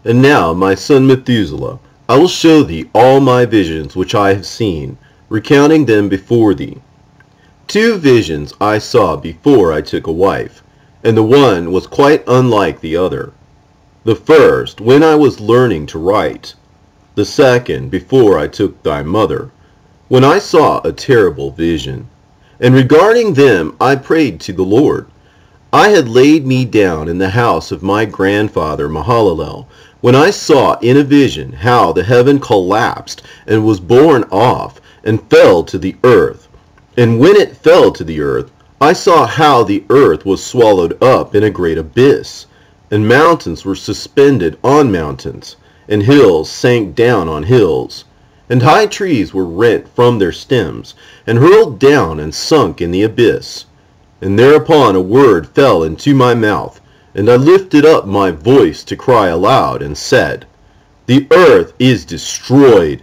And now, my son Methuselah, I will show thee all my visions which I have seen, recounting them before thee. 2 visions I saw before I took a wife, and the one was quite unlike the other. The first, when I was learning to write. The second, before I took thy mother, when I saw a terrible vision. And regarding them I prayed to the Lord. I had laid me down in the house of my grandfather Mahalalel, when I saw in a vision how the heaven collapsed and was borne off and fell to the earth. And when it fell to the earth, I saw how the earth was swallowed up in a great abyss, and mountains were suspended on mountains, and hills sank down on hills, and high trees were rent from their stems, and hurled down and sunk in the abyss. And thereupon a word fell into my mouth, and I lifted up my voice to cry aloud, and said, The earth is destroyed.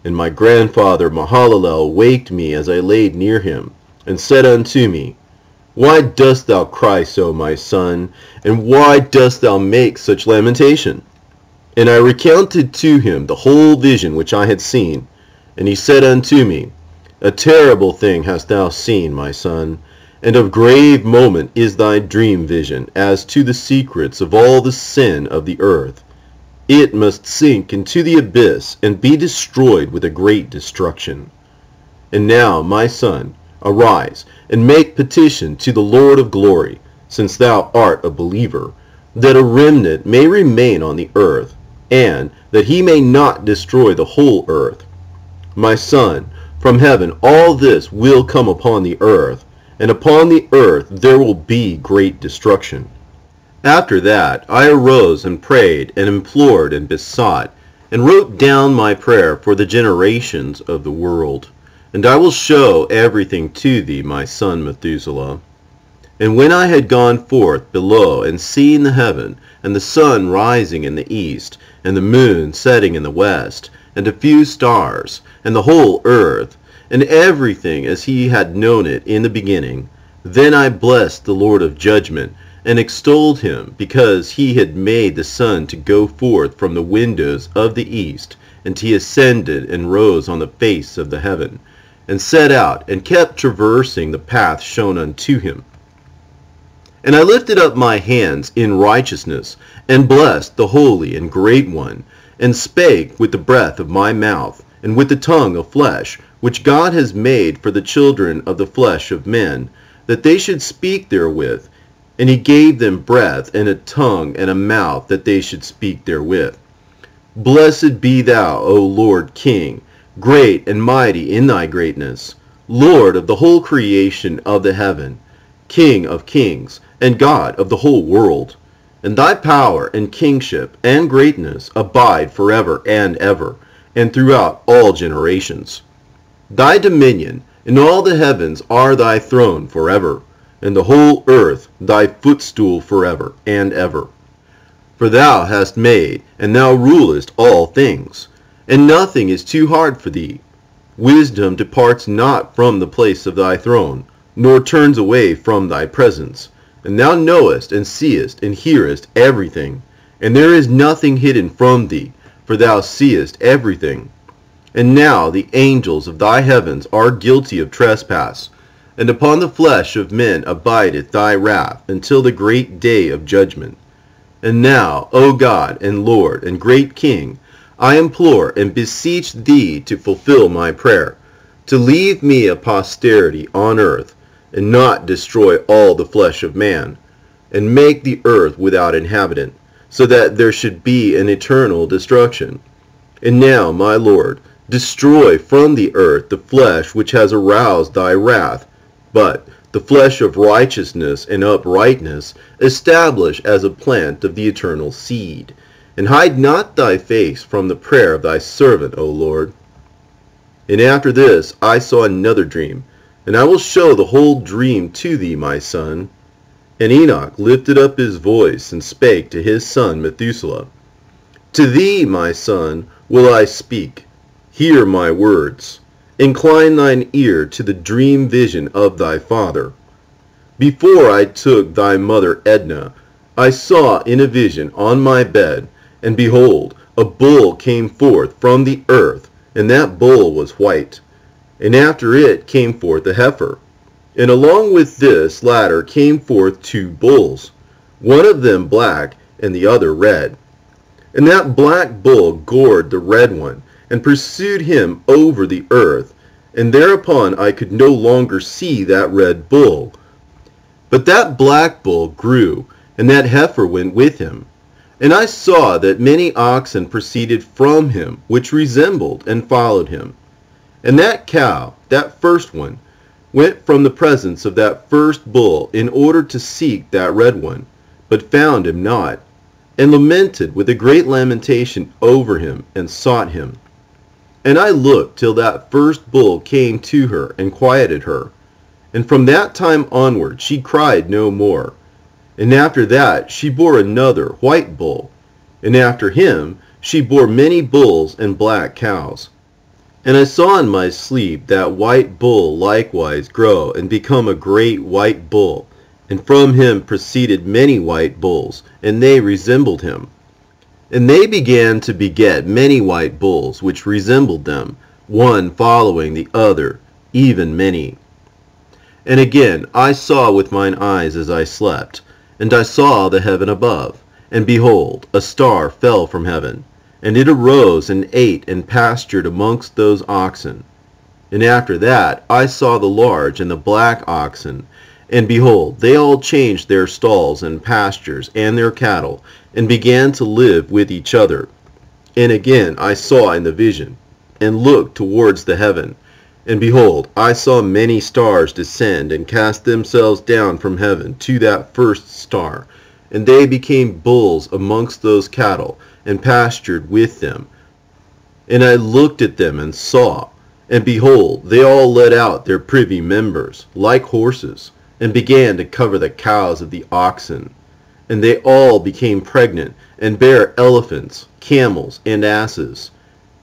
And my grandfather Mahalalel waked me as I laid near him, and said unto me, Why dost thou cry so, my son? And why dost thou make such lamentation? And I recounted to him the whole vision which I had seen. And he said unto me, A terrible thing hast thou seen, my son, and of grave moment is thy dream vision as to the secrets of all the sin of the earth. It must sink into the abyss and be destroyed with a great destruction. And now, my son, arise, and make petition to the Lord of glory, since thou art a believer, that a remnant may remain on the earth, and that he may not destroy the whole earth. My son, from heaven all this will come upon the earth, and upon the earth there will be great destruction. After that I arose and prayed and implored and besought, and wrote down my prayer for the generations of the world. And I will show everything to thee, my son Methuselah. And when I had gone forth below and seen the heaven, and the sun rising in the east, and the moon setting in the west, and a few stars, and the whole earth, and everything as he had known it in the beginning, then I blessed the Lord of judgment, and extolled him, because he had made the sun to go forth from the windows of the east, and he ascended and rose on the face of the heaven, and set out, and kept traversing the path shown unto him. And I lifted up my hands in righteousness, and blessed the Holy and Great One, and spake with the breath of my mouth, and with the tongue of flesh, which God has made for the children of the flesh of men, that they should speak therewith. And he gave them breath, and a tongue, and a mouth, that they should speak therewith. Blessed be thou, O Lord King, great and mighty in thy greatness, Lord of the whole creation of the heaven, King of kings, and God of the whole world. And thy power and kingship and greatness abide forever and ever, and throughout all generations. Thy dominion in all the heavens are thy throne forever, and the whole earth thy footstool forever and ever. For thou hast made, and thou rulest all things, and nothing is too hard for thee. Wisdom departs not from the place of thy throne, nor turns away from thy presence. And thou knowest, and seest, and hearest everything, and there is nothing hidden from thee, for thou seest everything. And now the angels of thy heavens are guilty of trespass, and upon the flesh of men abideth thy wrath until the great day of judgment. And now, O God and Lord and great King, I implore and beseech thee to fulfill my prayer, to leave me a posterity on earth, and not destroy all the flesh of man, and make the earth without inhabitant, so that there should be an eternal destruction. And now, my Lord, destroy from the earth the flesh which has aroused thy wrath, but the flesh of righteousness and uprightness establish as a plant of the eternal seed. And hide not thy face from the prayer of thy servant, O Lord. And after this I saw another dream, and I will show the whole dream to thee, my son. And Enoch lifted up his voice, and spake to his son Methuselah, To thee, my son, will I speak. Hear my words. Incline thine ear to the dream vision of thy father. Before I took thy mother Edna, I saw in a vision on my bed, And behold, a bull came forth from the earth, and that bull was white. And after it came forth a heifer. And along with this latter came forth 2 bulls, one of them black, and the other red. And that black bull gored the red one, and pursued him over the earth. And thereupon I could no longer see that red bull. But that black bull grew, and that heifer went with him. And I saw that many oxen proceeded from him, which resembled and followed him. And that cow, that first one, went from the presence of that first bull in order to seek that red one, but found him not, and lamented with a great lamentation over him, and sought him. And I looked till that first bull came to her, and quieted her. And from that time onward she cried no more. And after that she bore another white bull, and after him she bore many bulls and black cows. And I saw in my sleep that white bull likewise grow and become a great white bull, and from him proceeded many white bulls, and they resembled him. And they began to beget many white bulls, which resembled them, one following the other, even many. And again I saw with mine eyes as I slept, and I saw the heaven above, and behold, a star fell from heaven, and it arose and ate and pastured amongst those oxen. And after that I saw the large and the black oxen, and behold, they all changed their stalls and pastures and their cattle, and began to live with each other. And again I saw in the vision, and looked towards the heaven, and behold, I saw many stars descend and cast themselves down from heaven to that first star, and they became bulls amongst those cattle, and pastured with them. And I looked at them and saw, and behold, they all let out their privy members, like horses, and began to cover the cows of the oxen. And they all became pregnant, and bare elephants, camels, and asses.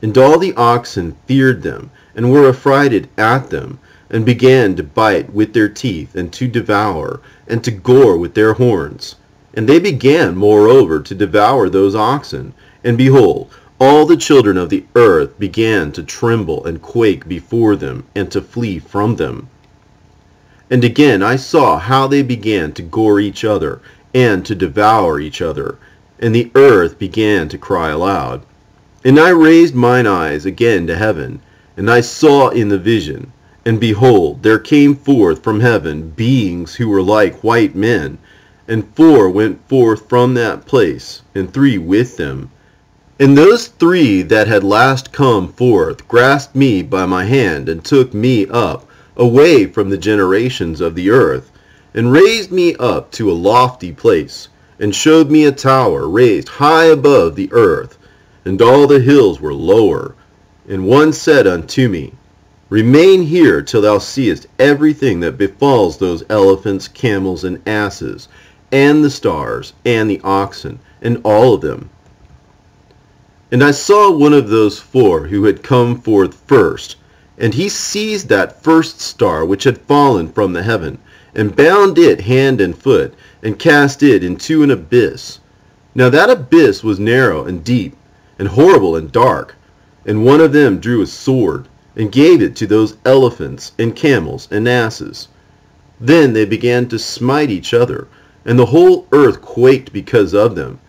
And all the oxen feared them, and were affrighted at them, and began to bite with their teeth, and to devour, and to gore with their horns. And they began moreover to devour those oxen. And behold, all the children of the earth began to tremble and quake before them, and to flee from them. And again I saw how they began to gore each other, and to devour each other. And the earth began to cry aloud. And I raised mine eyes again to heaven, and I saw in the vision, and behold, there came forth from heaven beings who were like white men, and 4 went forth from that place, and 3 with them. And those 3 that had last come forth grasped me by my hand, and took me up, away from the generations of the earth, and raised me up to a lofty place, and showed me a tower raised high above the earth, and all the hills were lower. And one said unto me, Remain here till thou seest everything that befalls those elephants, camels, and asses, and the stars, and the oxen, and all of them. And I saw one of those 4 who had come forth first, and he seized that first star which had fallen from the heaven, and bound it hand and foot, and cast it into an abyss. Now that abyss was narrow and deep, and horrible and dark. And one of them drew a sword, and gave it to those elephants, and camels, and asses. Then they began to smite each other, and the whole earth quaked because of them.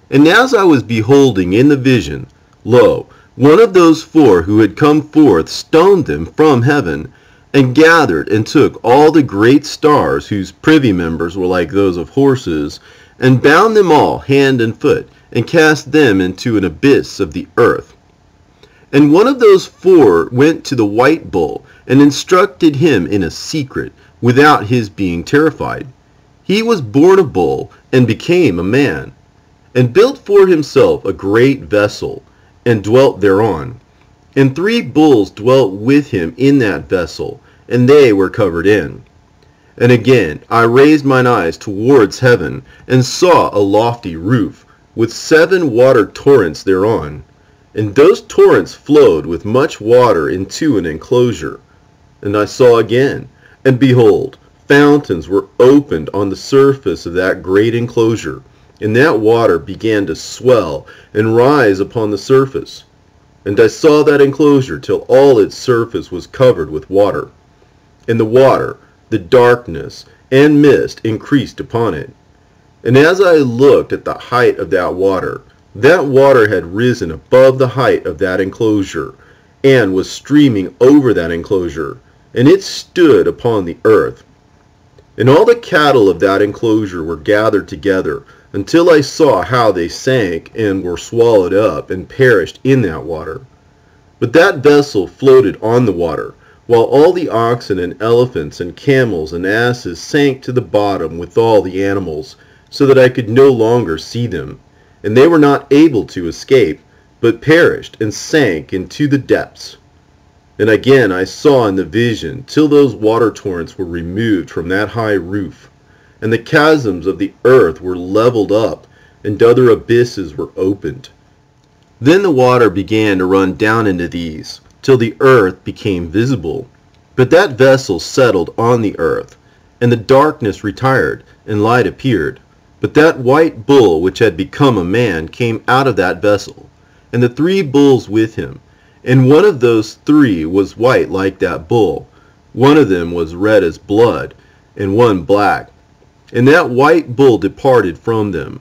And as I was beholding in the vision, lo, one of those 4 who had come forth stoned them from heaven, and gathered and took all the great stars whose privy members were like those of horses, and bound them all hand and foot, and cast them into an abyss of the earth. And one of those 4 went to the white bull, and instructed him in a secret, without his being terrified. He was born a bull, and became a man, and built for himself a great vessel, and dwelt thereon. And 3 bulls dwelt with him in that vessel, and they were covered in. And again I raised mine eyes towards heaven, and saw a lofty roof, with 7 water torrents thereon. And those torrents flowed with much water into an enclosure. And I saw again, and behold, fountains were opened on the surface of that great enclosure, and that water began to swell and rise upon the surface. And I saw that enclosure till all its surface was covered with water. And the water, the darkness, and mist increased upon it. And as I looked at the height of that water had risen above the height of that enclosure, and was streaming over that enclosure, and it stood upon the earth. And all the cattle of that enclosure were gathered together, until I saw how they sank and were swallowed up and perished in that water. But that vessel floated on the water, while all the oxen and elephants and camels and asses sank to the bottom with all the animals, so that I could no longer see them. And they were not able to escape, but perished and sank into the depths. And again I saw in the vision, till those water torrents were removed from that high roof, and the chasms of the earth were leveled up, and other abysses were opened. Then the water began to run down into these, till the earth became visible. But that vessel settled on the earth, and the darkness retired, and light appeared. But that white bull which had become a man came out of that vessel, and the 3 bulls with him. And one of those 3 was white like that bull, one of them was red as blood, and one black. And that white bull departed from them.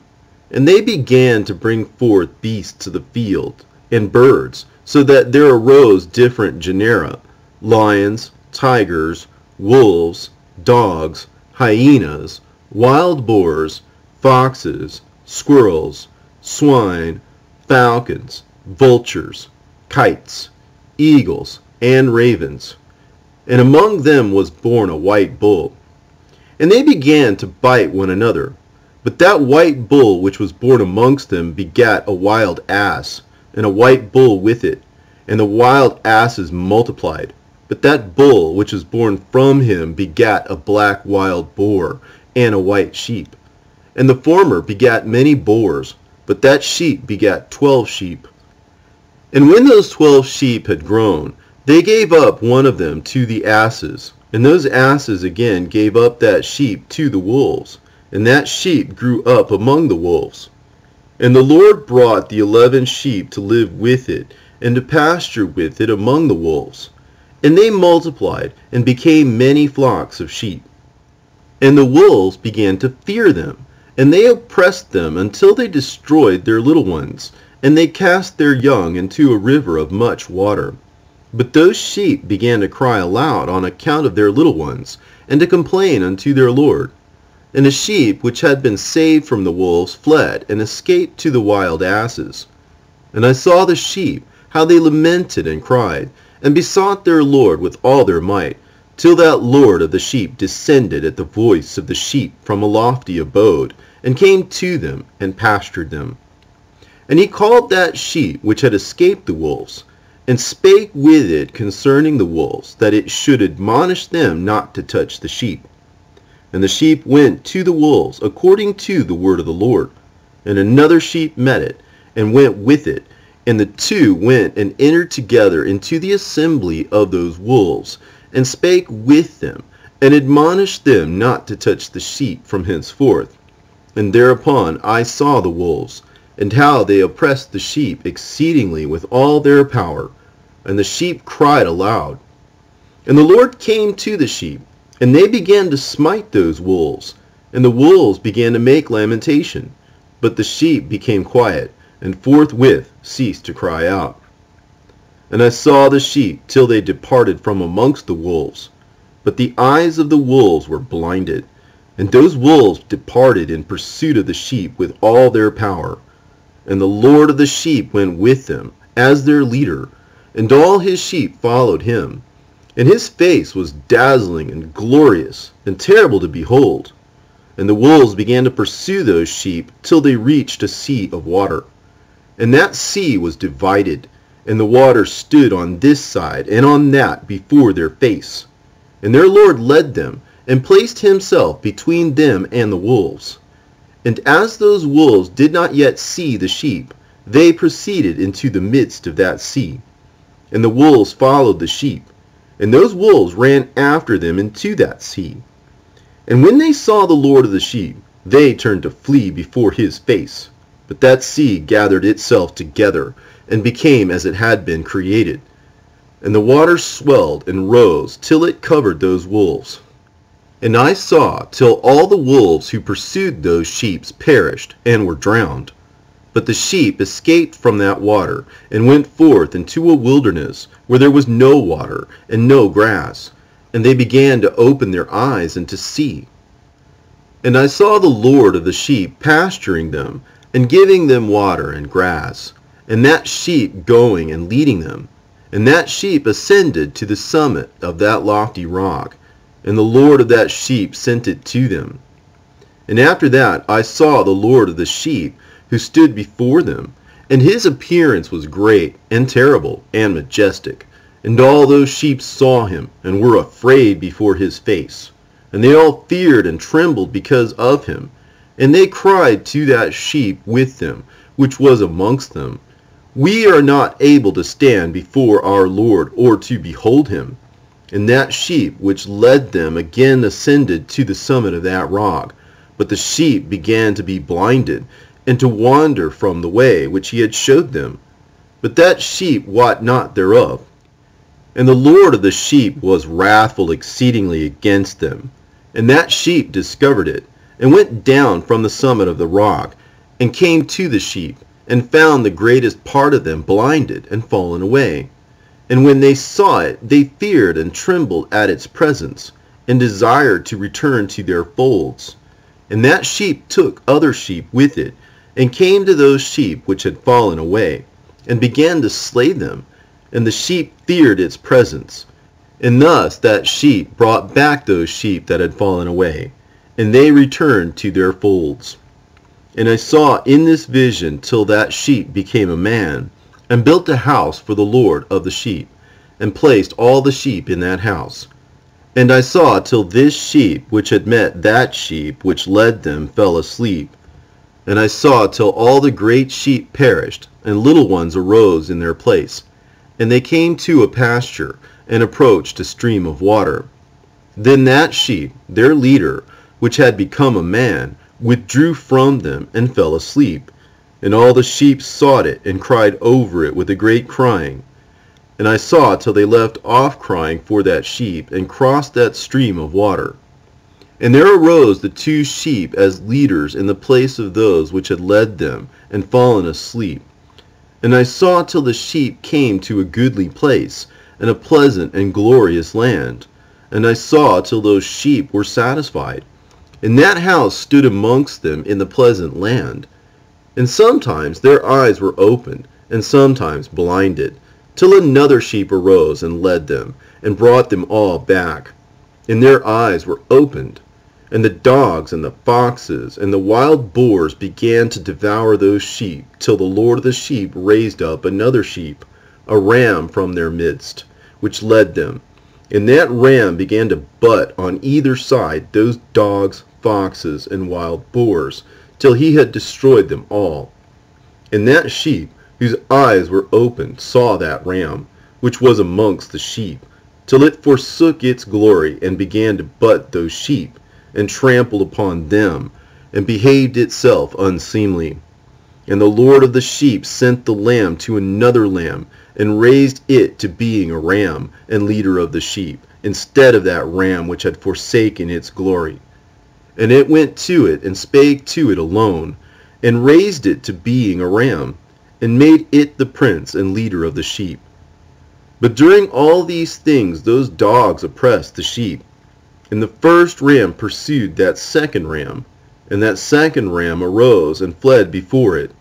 And they began to bring forth beasts of the field, and birds, so that there arose different genera, lions, tigers, wolves, dogs, hyenas, wild boars, foxes, squirrels, swine, falcons, vultures, kites, eagles, and ravens. And among them was born a white bull. And they began to bite one another. But that white bull which was born amongst them begat a wild ass, and a white bull with it. And the wild asses multiplied. But that bull which was born from him begat a black wild boar, and a white sheep. And the former begat many boars, but that sheep begat 12 sheep. And when those 12 sheep had grown, they gave up one of them to the asses, and those asses again gave up that sheep to the wolves, and that sheep grew up among the wolves. And the Lord brought the 11 sheep to live with it, and to pasture with it among the wolves. And they multiplied, and became many flocks of sheep. And the wolves began to fear them, and they oppressed them until they destroyed their little ones, and they cast their young into a river of much water. But those sheep began to cry aloud on account of their little ones, and to complain unto their Lord. And the sheep which had been saved from the wolves fled, and escaped to the wild asses. And I saw the sheep, how they lamented and cried, and besought their Lord with all their might, till that Lord of the sheep descended at the voice of the sheep from a lofty abode, and came to them, and pastured them. And he called that sheep which had escaped the wolves, and spake with it concerning the wolves, that it should admonish them not to touch the sheep. And the sheep went to the wolves according to the word of the Lord. And another sheep met it, and went with it, and the 2 went and entered together into the assembly of those wolves, and spake with them, and admonished them not to touch the sheep from henceforth. And thereupon I saw the wolves, and how they oppressed the sheep exceedingly with all their power. And the sheep cried aloud. And the Lord came to the sheep, and they began to smite those wolves. And the wolves began to make lamentation. But the sheep became quiet, and forthwith ceased to cry out. And I saw the sheep till they departed from amongst the wolves. But the eyes of the wolves were blinded. And those wolves departed in pursuit of the sheep with all their power. And the Lord of the sheep went with them, as their leader, and all his sheep followed him. And his face was dazzling and glorious, and terrible to behold. And the wolves began to pursue those sheep, till they reached a sea of water. And that sea was divided, and the water stood on this side and on that before their face. And their Lord led them, and placed himself between them and the wolves. And as those wolves did not yet see the sheep, they proceeded into the midst of that sea. And the wolves followed the sheep, and those wolves ran after them into that sea. And when they saw the Lord of the sheep, They turned to flee before his face. But that sea gathered itself together, and became as it had been created. And the waters swelled and rose till it covered those wolves. And I saw till all the wolves who pursued those sheep perished, and were drowned. But the sheep escaped from that water, and went forth into a wilderness, where there was no water, and no grass. And they began to open their eyes, and to see. And I saw the Lord of the sheep pasturing them, and giving them water and grass, and that sheep going and leading them. And that sheep ascended to the summit of that lofty rock, and the Lord of that sheep sent it to them. And after that I saw the Lord of the sheep, who stood before them, and his appearance was great, and terrible, and majestic. And all those sheep saw him, and were afraid before his face. And they all feared and trembled because of him. And they cried to that sheep with them, which was amongst them, We are not able to stand before our Lord, or to behold him. And that sheep which led them again ascended to the summit of that rock. But the sheep began to be blinded, and to wander from the way which he had showed them. But that sheep wot not thereof. And the Lord of the sheep was wrathful exceedingly against them. And that sheep discovered it, and went down from the summit of the rock, and came to the sheep, and found the greatest part of them blinded and fallen away. And when they saw it, they feared and trembled at its presence, and desired to return to their folds. And that sheep took other sheep with it, and came to those sheep which had fallen away, and began to slay them. And the sheep feared its presence. And thus that sheep brought back those sheep that had fallen away, and they returned to their folds. And I saw in this vision till that sheep became a man, and built a house for the Lord of the sheep, and placed all the sheep in that house. And I saw till this sheep which had met that sheep which led them fell asleep. And I saw till all the great sheep perished, and little ones arose in their place. And they came to a pasture, and approached a stream of water. Then that sheep, their leader, which had become a man, withdrew from them, and fell asleep. And all the sheep sought it, and cried over it with a great crying. And I saw till they left off crying for that sheep, and crossed that stream of water. And there arose the two sheep as leaders in the place of those which had led them, and fallen asleep. And I saw till the sheep came to a goodly place, and a pleasant and glorious land. And I saw till those sheep were satisfied. And that house stood amongst them in the pleasant land. And sometimes their eyes were opened, and sometimes blinded, till another sheep arose and led them, and brought them all back. And their eyes were opened. And the dogs and the foxes and the wild boars began to devour those sheep, till the Lord of the sheep raised up another sheep, a ram from their midst, which led them. And that ram began to butt on either side those dogs, foxes, and wild boars, till he had destroyed them all. And that sheep, whose eyes were opened, saw that ram, which was amongst the sheep, till it forsook its glory, and began to butt those sheep, and trampled upon them, and behaved itself unseemly. And the Lord of the sheep sent the lamb to another lamb, and raised it to being a ram, and leader of the sheep, instead of that ram which had forsaken its glory. And it went to it, and spake to it alone, and raised it to being a ram, and made it the prince and leader of the sheep. But during all these things those dogs oppressed the sheep. And the first ram pursued that second ram, and that second ram arose and fled before it.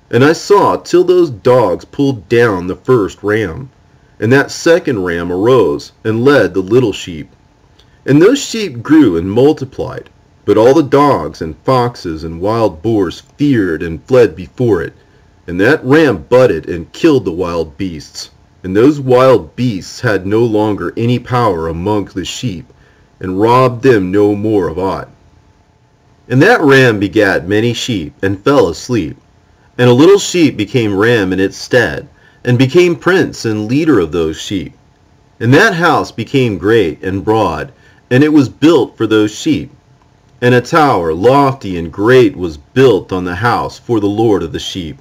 And I saw till those dogs pulled down the first ram. And that second ram arose and led the little sheep. And those sheep grew and multiplied. But all the dogs and foxes and wild boars feared and fled before it. And that ram butted and killed the wild beasts. And those wild beasts had no longer any power among the sheep, and robbed them no more of aught. And that ram begat many sheep, and fell asleep. And a little sheep became ram in its stead, and became prince and leader of those sheep. And that house became great and broad, and it was built for those sheep. And a tower, lofty and great, was built on the house for the Lord of the sheep.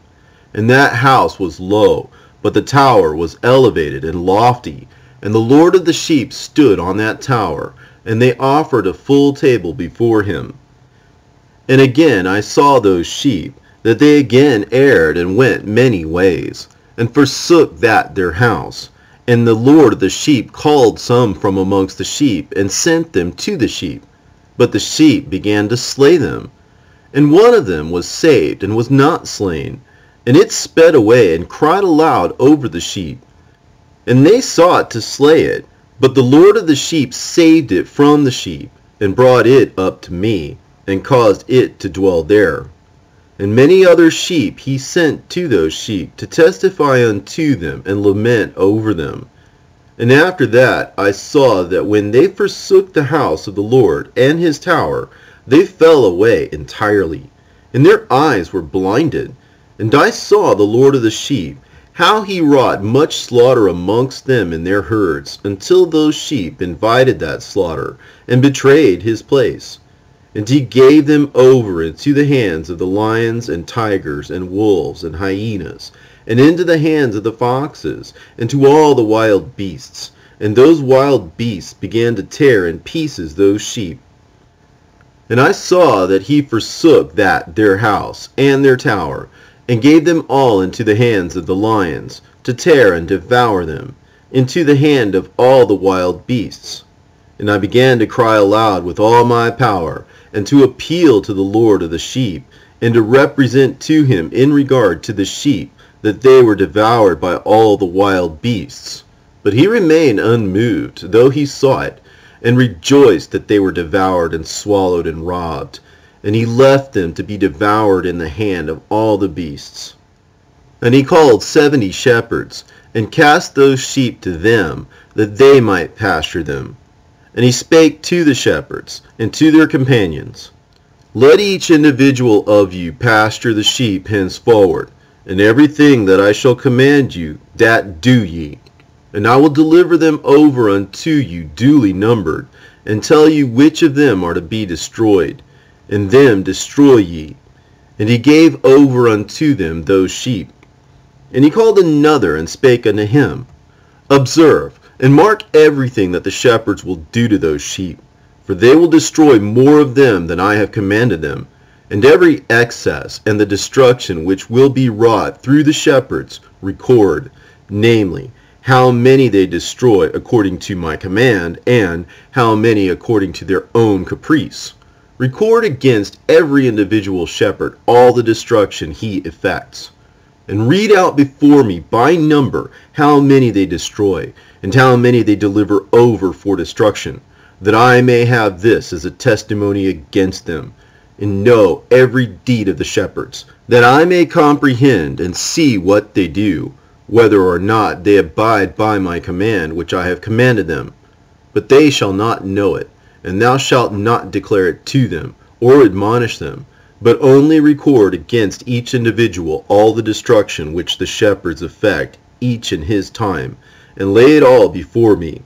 And that house was low, but the tower was elevated and lofty. And the Lord of the sheep stood on that tower, and they offered a full table before him. And again I saw those sheep, that they again erred and went many ways, and forsook that their house. And the Lord of the sheep called some from amongst the sheep, and sent them to the sheep. But the sheep began to slay them. And one of them was saved, and was not slain. And it sped away, and cried aloud over the sheep. And they sought to slay it. But the Lord of the sheep saved it from the sheep, and brought it up to me, and caused it to dwell there. And many other sheep he sent to those sheep, to testify unto them, and lament over them. And after that I saw that when they forsook the house of the Lord and his tower, they fell away entirely, and their eyes were blinded. And I saw the Lord of the sheep, how he wrought much slaughter amongst them in their herds, until those sheep invited that slaughter, and betrayed his place. And he gave them over into the hands of the lions and tigers and wolves and hyenas, and into the hands of the foxes, and to all the wild beasts. And those wild beasts began to tear in pieces those sheep. And I saw that he forsook that their house and their tower, and gave them all into the hands of the lions, to tear and devour them, into the hand of all the wild beasts. And I began to cry aloud with all my power, and to appeal to the Lord of the sheep, and to represent to him in regard to the sheep, that they were devoured by all the wild beasts. But he remained unmoved, though he saw it, and rejoiced that they were devoured and swallowed and robbed. And he left them to be devoured in the hand of all the beasts. And he called 70 shepherds, and cast those sheep to them, that they might pasture them. And he spake to the shepherds, and to their companions, Let each individual of you pasture the sheep henceforward, and everything that I shall command you, that do ye. And I will deliver them over unto you duly numbered, and tell you which of them are to be destroyed, and them destroy ye. And he gave over unto them those sheep. And he called another, and spake unto him, Observe, and mark everything that the shepherds will do to those sheep, for they will destroy more of them than I have commanded them. And every excess and the destruction which will be wrought through the shepherds record, namely, how many they destroy according to my command, and how many according to their own caprice. Record against every individual shepherd all the destruction he effects. And read out before me by number how many they destroy, and how many they deliver over for destruction, that I may have this as a testimony against them, and know every deed of the shepherds, that I may comprehend and see what they do, whether or not they abide by my command which I have commanded them. But they shall not know it, and thou shalt not declare it to them, or admonish them, but only record against each individual all the destruction which the shepherds effect, each in his time, and lay it all before me.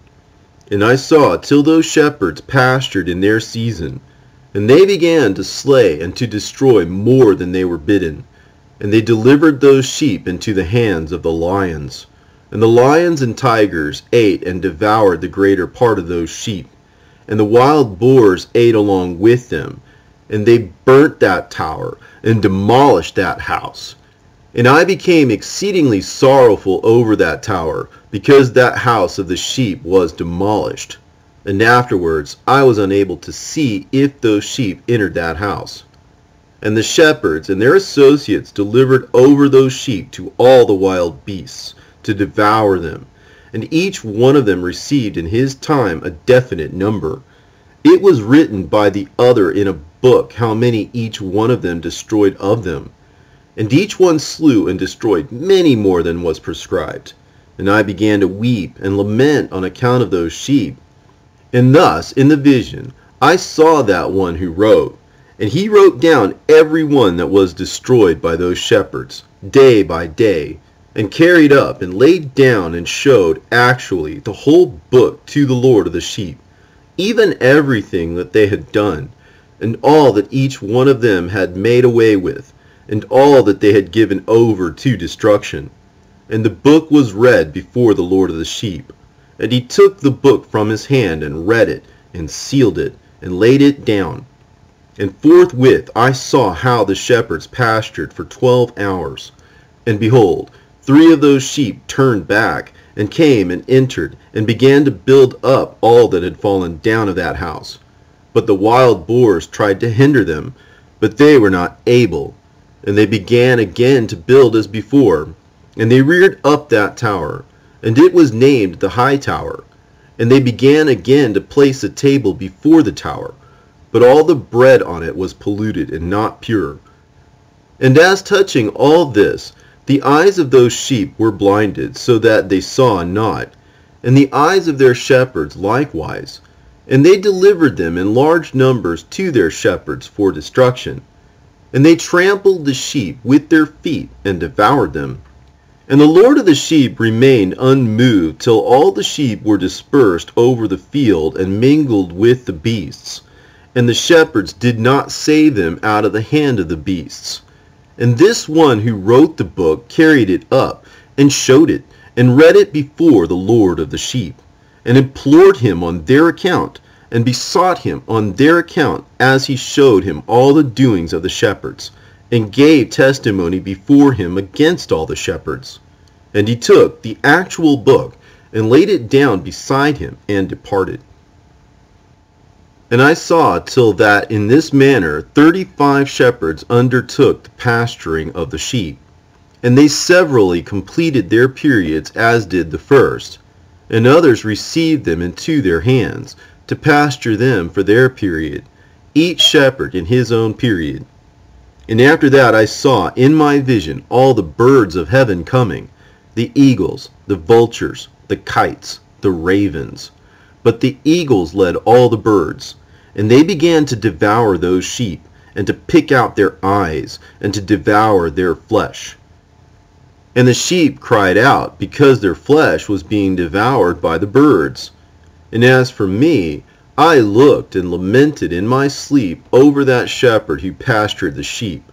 And I saw till those shepherds pastured in their season, and they began to slay and to destroy more than they were bidden. And they delivered those sheep into the hands of the lions. And the lions and tigers ate and devoured the greater part of those sheep. And the wild boars ate along with them. And they burnt that tower, and demolished that house. And I became exceedingly sorrowful over that tower, because that house of the sheep was demolished. And afterwards I was unable to see if those sheep entered that house. And the shepherds and their associates delivered over those sheep to all the wild beasts, to devour them. And each one of them received in his time a definite number. It was written by the other in a book how many each one of them destroyed of them. And each one slew and destroyed many more than was prescribed. And I began to weep and lament on account of those sheep. And thus in the vision I saw that one who wrote, and he wrote down every one that was destroyed by those shepherds, day by day, and carried up and laid down and showed actually the whole book to the Lord of the sheep, even everything that they had done. and all that each one of them had made away with, and all that they had given over to destruction. And the book was read before the Lord of the sheep. And he took the book from his hand, and read it, and sealed it, and laid it down. And forthwith I saw how the shepherds pastured for 12 hours. And behold, 3 of those sheep turned back, and came and entered, and began to build up all that had fallen down of that house. But the wild boars tried to hinder them, but they were not able. And they began again to build as before, and they reared up that tower, and it was named the High Tower. And they began again to place a table before the tower, but all the bread on it was polluted and not pure. And as touching all this, the eyes of those sheep were blinded, so that they saw not, and the eyes of their shepherds likewise. And they delivered them in large numbers to their shepherds for destruction. And they trampled the sheep with their feet, and devoured them. And the Lord of the sheep remained unmoved till all the sheep were dispersed over the field, and mingled with the beasts. And the shepherds did not save them out of the hand of the beasts. And this one who wrote the book carried it up, and showed it, and read it before the Lord of the sheep, and implored him on their account, and besought him on their account, as he showed him all the doings of the shepherds, and gave testimony before him against all the shepherds. And he took the actual book, and laid it down beside him, and departed. And I saw till that in this manner 35 shepherds undertook the pasturing of the sheep. And they severally completed their periods as did the first. And others received them into their hands, to pasture them for their period, each shepherd in his own period. And after that I saw in my vision all the birds of heaven coming, the eagles, the vultures, the kites, the ravens. But the eagles led all the birds, and they began to devour those sheep, and to pick out their eyes, and to devour their flesh. And the sheep cried out, because their flesh was being devoured by the birds. And as for me, I looked and lamented in my sleep over that shepherd who pastured the sheep.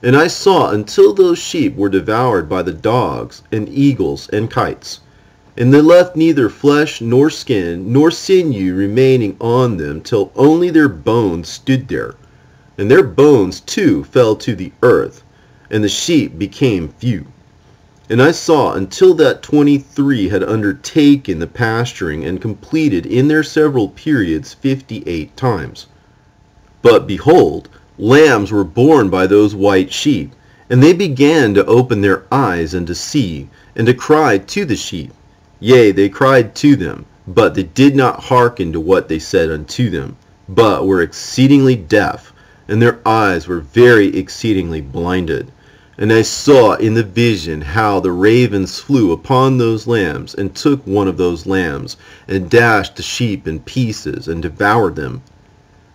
And I saw until those sheep were devoured by the dogs, and eagles, and kites. And they left neither flesh, nor skin, nor sinew remaining on them, till only their bones stood there. And their bones too fell to the earth, and the sheep became few. And I saw until that 23 had undertaken the pasturing, and completed in their several periods 58 times. But behold, lambs were born by those white sheep, and they began to open their eyes, and to see, and to cry to the sheep. Yea, they cried to them, but they did not hearken to what they said unto them, but were exceedingly deaf, and their eyes were very exceedingly blinded. And I saw in the vision how the ravens flew upon those lambs, and took one of those lambs, and dashed the sheep in pieces, and devoured them.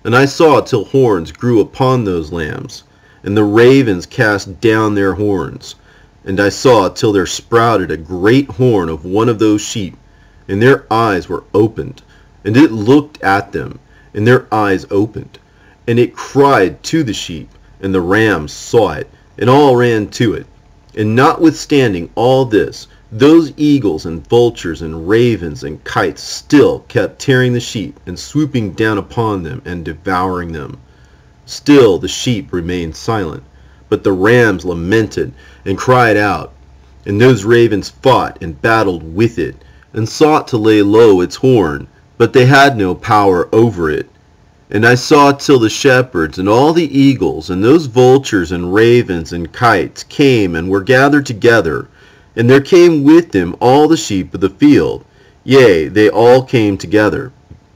And I saw till horns grew upon those lambs, and the ravens cast down their horns. And I saw till there sprouted a great horn of one of those sheep, and their eyes were opened, and it looked at them, and their eyes opened. And it cried to the sheep, and the rams saw it, and all ran to it. And notwithstanding all this, those eagles and vultures and ravens and kites still kept tearing the sheep, and swooping down upon them, and devouring them. Still the sheep remained silent, but the rams lamented and cried out. And those ravens fought and battled with it, and sought to lay low its horn, but they had no power over it. And I saw till the shepherds and all the eagles and those vultures and ravens and kites came and were gathered together, and there came with them all the sheep of the field. Yea, they all came together.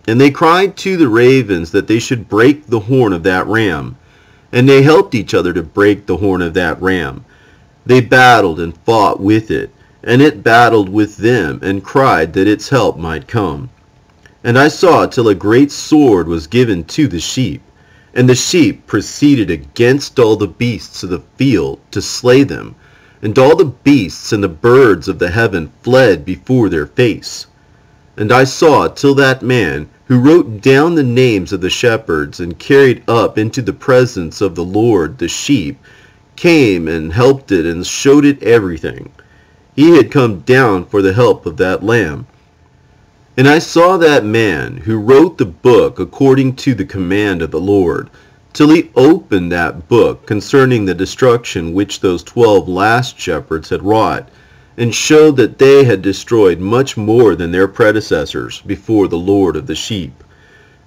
And they cried to the ravens that they should break the horn of that ram. And they helped each other to break the horn of that ram. They battled and fought with it, and it battled with them, and cried that its help might come. And I saw till a great sword was given to the sheep, and the sheep proceeded against all the beasts of the field to slay them, and all the beasts and the birds of the heaven fled before their face. And I saw till that man who wrote down the names of the shepherds and carried up into the presence of the Lord the sheep, came and helped it and showed it everything. He had come down for the help of that lamb. And I saw that man who wrote the book according to the command of the Lord, till he opened that book concerning the destruction which those 12 last shepherds had wrought, and showed that they had destroyed much more than their predecessors before the Lord of the sheep.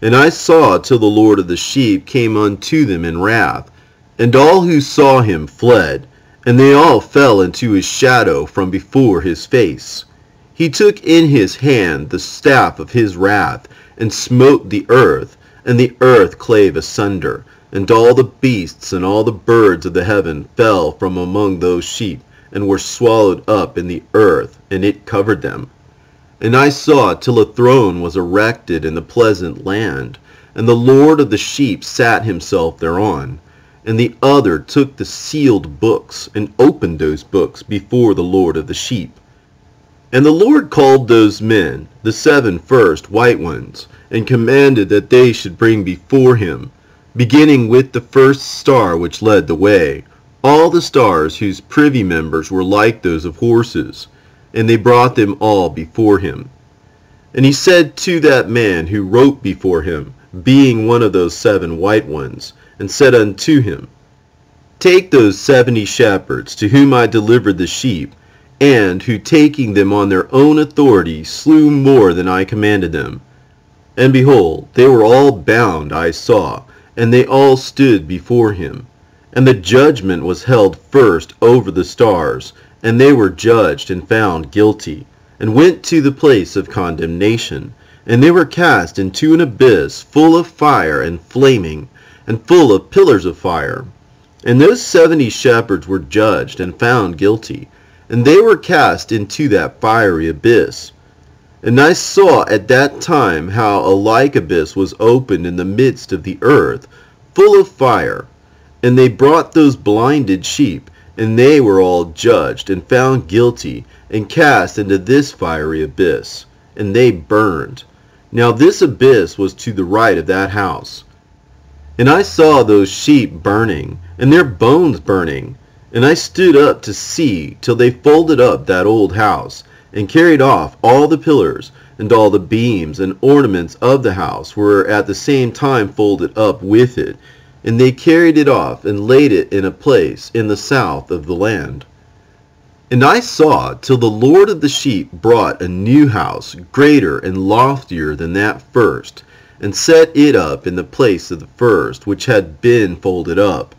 And I saw till the Lord of the sheep came unto them in wrath, and all who saw him fled, and they all fell into his shadow from before his face. He took in his hand the staff of his wrath, and smote the earth, and the earth clave asunder, and all the beasts and all the birds of the heaven fell from among those sheep, and were swallowed up in the earth, and it covered them. And I saw till a throne was erected in the pleasant land, and the Lord of the sheep sat himself thereon. And the other took the sealed books, and opened those books before the Lord of the sheep. And the Lord called those men, the 7 first white ones, and commanded that they should bring before him, beginning with the first star which led the way, all the stars whose privy members were like those of horses, and they brought them all before him. And he said to that man who wrote before him, being one of those 7 white ones, and said unto him, Take those 70 shepherds to whom I delivered the sheep, and who taking them on their own authority slew more than I commanded them. And behold, they were all bound, I saw, and they all stood before him. And the judgment was held first over the stars, and they were judged and found guilty, and went to the place of condemnation. And they were cast into an abyss full of fire and flaming, and full of pillars of fire. And those 70 shepherds were judged and found guilty, and they were cast into that fiery abyss. And I saw at that time how a like abyss was opened in the midst of the earth, full of fire. And they brought those blinded sheep, and they were all judged and found guilty, and cast into this fiery abyss, and they burned. Now this abyss was to the right of that house. And I saw those sheep burning, and their bones burning. And I stood up to see till they folded up that old house, and carried off all the pillars, and all the beams and ornaments of the house were at the same time folded up with it. And they carried it off, and laid it in a place in the south of the land. And I saw till the Lord of the sheep brought a new house, greater and loftier than that first, and set it up in the place of the first, which had been folded up.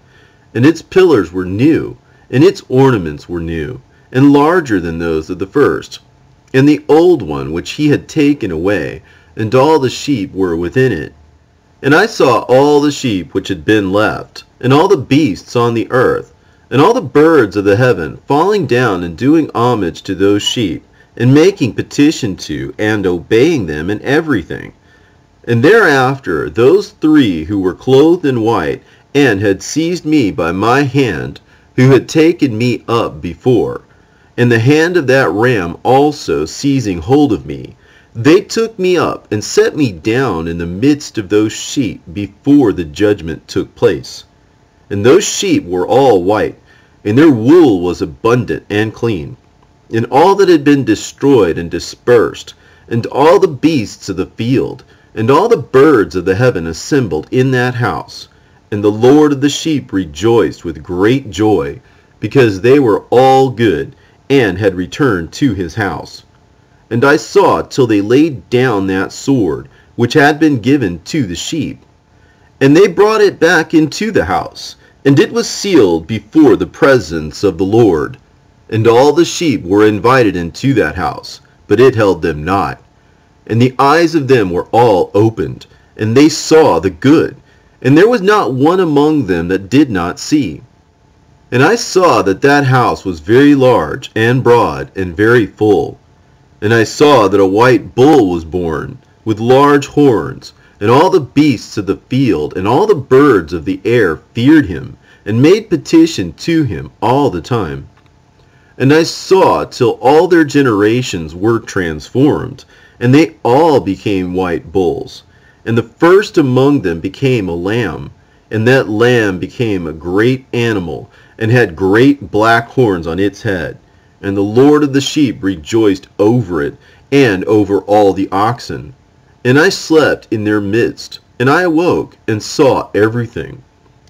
And its pillars were new, and its ornaments were new, and larger than those of the first. And the old one which he had taken away, and all the sheep were within it. And I saw all the sheep which had been left, and all the beasts on the earth, and all the birds of the heaven, falling down and doing homage to those sheep, and making petition to, and obeying them in everything. And thereafter those 3 who were clothed in white, and had seized me by my hand, who had taken me up before, and the hand of that ram also seizing hold of me, they took me up and set me down in the midst of those sheep before the judgment took place. And those sheep were all white, and their wool was abundant and clean. And all that had been destroyed and dispersed, and all the beasts of the field, and all the birds of the heaven assembled in that house. And the Lord of the sheep rejoiced with great joy, because they were all good, and had returned to his house. And I saw till they laid down that sword, which had been given to the sheep. And they brought it back into the house, and it was sealed before the presence of the Lord. And all the sheep were invited into that house, but it held them not. And the eyes of them were all opened, and they saw the good, and there was not one among them that did not see. And I saw that that house was very large, and broad, and very full. And I saw that a white bull was born, with large horns, and all the beasts of the field, and all the birds of the air feared him, and made petition to him all the time. And I saw till all their generations were transformed, and they all became white bulls, And the first among them became a lamb, and that lamb became a great animal, and had great black horns on its head. And the Lord of the sheep rejoiced over it, and over all the oxen. And I slept in their midst, and I awoke, and saw everything.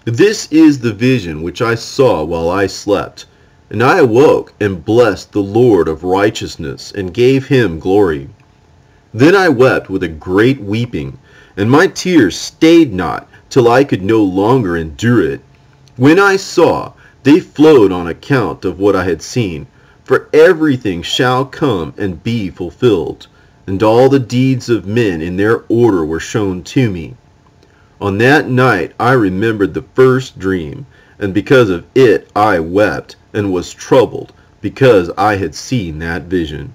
This is the vision which I saw while I slept. And I awoke, and blessed the Lord of righteousness, and gave him glory. Then I wept with a great weeping, and my tears stayed not, till I could no longer endure it. When I saw, they flowed on account of what I had seen. For everything shall come and be fulfilled, and all the deeds of men in their order were shown to me. On that night I remembered the first dream, and because of it I wept, and was troubled, because I had seen that vision.